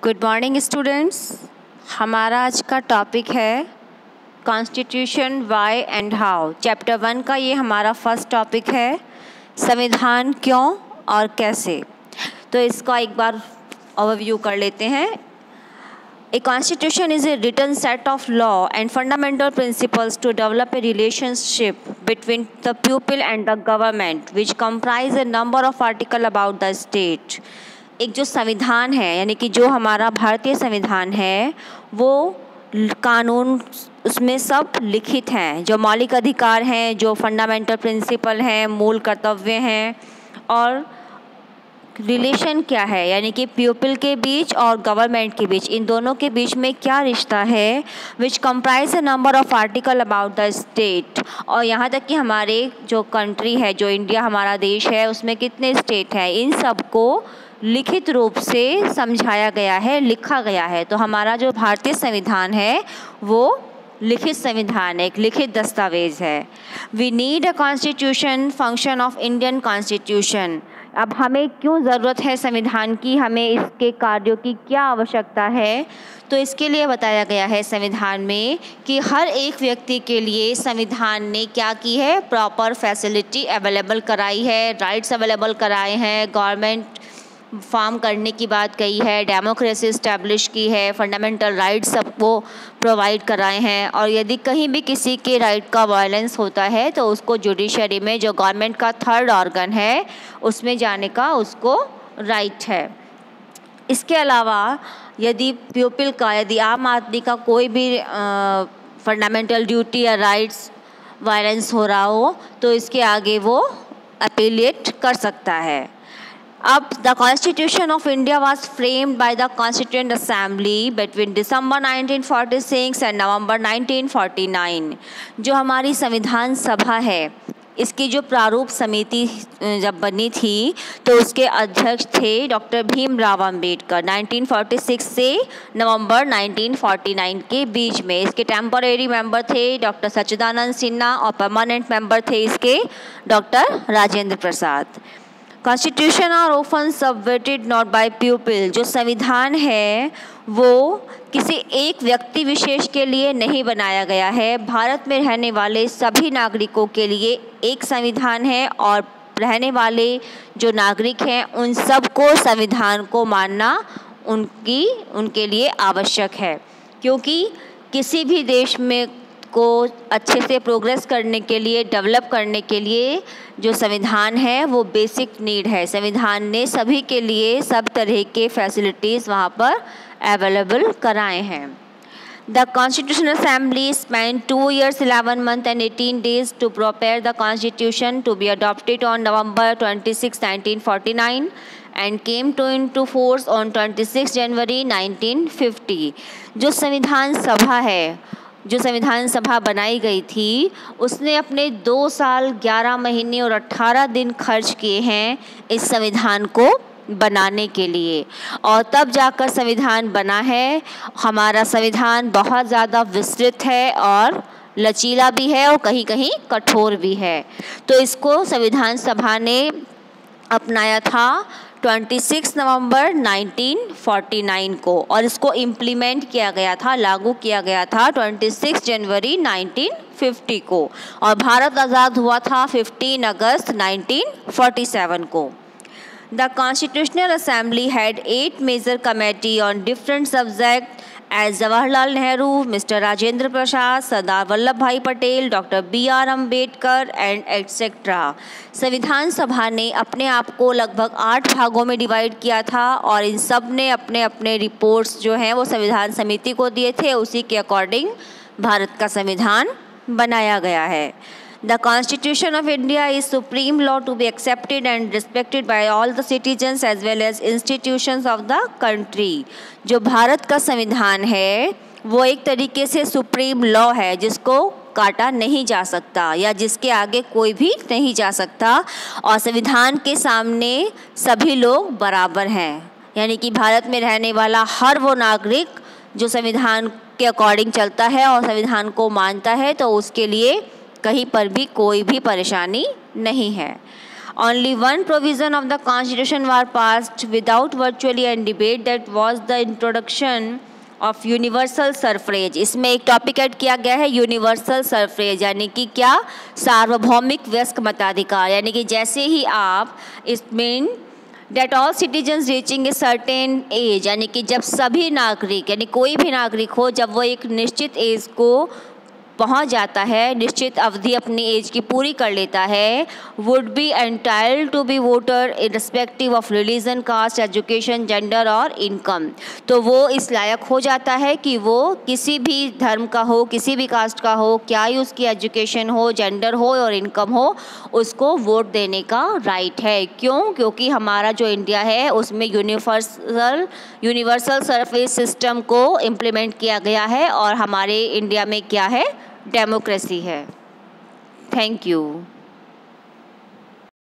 Good morning students. हमारा आज का टॉपिक है constitution why and how. Chapter 1 का ये हमारा फर्स्ट टॉपिक है, संविधान क्यों और कैसे। तो इसका एक बार ओवरव्यू कर लेते हैं। A constitution is a written set of law and fundamental principles to develop a relationship between the people and the government which comprise a number of articles about the state। एक जो संविधान है यानी कि जो हमारा भारतीय संविधान है वो कानून उसमें सब लिखित हैं, जो मौलिक अधिकार हैं, जो फंडामेंटल प्रिंसिपल हैं, मूल कर्तव्य हैं, और रिलेशन क्या है यानी कि पीपल के बीच और गवर्नमेंट के बीच, इन दोनों के बीच में क्या रिश्ता है, which comprise a number of article about the state. और यहाँ तक कि हमारे जो कंट्री है, जो इंडिया हमारा देश है, उसमें कितने स्टेट हैं, इन सब को लिखित रूप से समझाया गया है, लिखा गया है। तो हमारा जो भारतीय संविधान है वो लिखित संविधान है, एक लिखित दस्तावेज है। We need a constitution function of Indian constitution. अब हमें क्यों ज़रूरत है संविधान की, हमें इसके कार्यों की क्या आवश्यकता है, तो इसके लिए बताया गया है संविधान में कि हर एक व्यक्ति के लिए संविधान ने क्या की है, प्रॉपर फैसिलिटी अवेलेबल कराई है, राइट्स अवेलेबल कराए हैं, गवर्नमेंट फॉर्म करने की बात कही है, डेमोक्रेसी इस्टेब्लिश की है, फंडामेंटल राइट्स सबको प्रोवाइड कराए हैं। और यदि कहीं भी किसी के राइट का वायलेंस होता है तो उसको जुडिशरी में, जो गवर्नमेंट का थर्ड ऑर्गन है, उसमें जाने का उसको राइट है। इसके अलावा यदि पीपल का, यदि आम आदमी का कोई भी फंडामेंटल ड्यूटी या राइट्स वायलेंस हो रहा हो तो इसके आगे वो अपीलेट कर सकता है। अब the constitution of India was framed by the constituent assembly between December 1946 and November 1949। जो हमारी संविधान सभा है, इसकी जो प्रारूप समिति जब बनी थी तो उसके अध्यक्ष थे डॉक्टर भीमराव अंबेडकर 1946 से नवंबर 1949 के बीच में। इसके टेम्परेरी मेंबर थे डॉक्टर सच्चिदानंद सिन्हा और परमानेंट मेंबर थे इसके doctor Rajendra Prasad. Constitution are often subverted not by people. जो संविधान है वो किसी एक व्यक्ति विशेष के लिए नहीं बनाया गया है, भारत में रहने वाले सभी नागरिकों के लिए एक संविधान है और रहने वाले जो नागरिक हैं उन सब को संविधान को मानना उनके लिए आवश्यक है। क्योंकि किसी भी देश में को अच्छे से प्रोग्रेस करने के लिए, डेवलप करने के लिए जो संविधान है वो बेसिक नीड है। संविधान ने सभी के लिए सब तरह के फैसिलिटीज़ वहाँ पर अवेलेबल कराए हैं। The Constitutional Assembly spent 2 years, 11 months and 18 days to prepare the Constitution to be adopted on November 26, 1949 and came into force on 26 January 1950। जो संविधान सभा है, जो संविधान सभा बनाई गई थी, उसने अपने 2 साल 11 महीने और 18 दिन खर्च किए हैं इस संविधान को बनाने के लिए, और तब जाकर संविधान बना है। हमारा संविधान बहुत ज़्यादा विस्तृत है और लचीला भी है और कहीं कहीं कठोर भी है। तो इसको संविधान सभा ने अपनाया था 26 नवंबर 1949 को, और इसको इम्प्लीमेंट किया गया था, लागू किया गया था 26 जनवरी 1950 को, और भारत आज़ाद हुआ था 15 अगस्त 1947 को। The Constitutional Assembly had 8 major committees on different subjects as Jawaharlal Nehru, Mr. Rajendra Prasad, Sardar Vallabh भाई Patel, doctor B.R. Ambedkar and etcetera. संविधान सभा ने अपने आप को लगभग 8 भागों में डिवाइड किया था और इन सब ने अपने अपने रिपोर्ट्स जो हैं वो संविधान समिति को दिए थे। उसी के अकॉर्डिंग भारत का संविधान बनाया गया है। The Constitution of India is supreme law to be accepted and respected by all the citizens as well as institutions of the country। जो भारत का संविधान है वो एक तरीके से सुप्रीम लॉ है जिसको काटा नहीं जा सकता या जिसके आगे कोई भी नहीं जा सकता, और संविधान के सामने सभी लोग बराबर हैं। यानी कि भारत में रहने वाला हर वो नागरिक जो संविधान के अकॉर्डिंग चलता है और संविधान को मानता है तो उसके लिए कहीं पर भी कोई भी परेशानी नहीं है। Only one provision of the Constitution was passed without virtually any debate, that was the introduction of universal suffrage। इसमें एक टॉपिक ऐड किया गया है यूनिवर्सल सफरेज, यानी कि क्या, सार्वभौमिक वयस्क मताधिकार। यानी कि जैसे ही आप इसमें that all citizens reaching a certain age, यानी कि जब सभी नागरिक, यानी कोई भी नागरिक हो, जब वो एक निश्चित एज को पहुंच जाता है, निश्चित अवधि अपनी एज की पूरी कर लेता है, would be entitled to be voter irrespective of religion, caste, education, gender और इनकम। तो वो इस लायक हो जाता है कि वो किसी भी धर्म का हो, किसी भी कास्ट का हो, क्या ही उसकी एजुकेशन हो, जेंडर हो और इनकम हो, उसको वोट देने का राइट है। क्यों? क्योंकि हमारा जो इंडिया है उसमें यूनिवर्सल सर्विस सिस्टम को इम्प्लीमेंट किया गया है और हमारे इंडिया में क्या है, डेमोक्रेसी है। Thank you.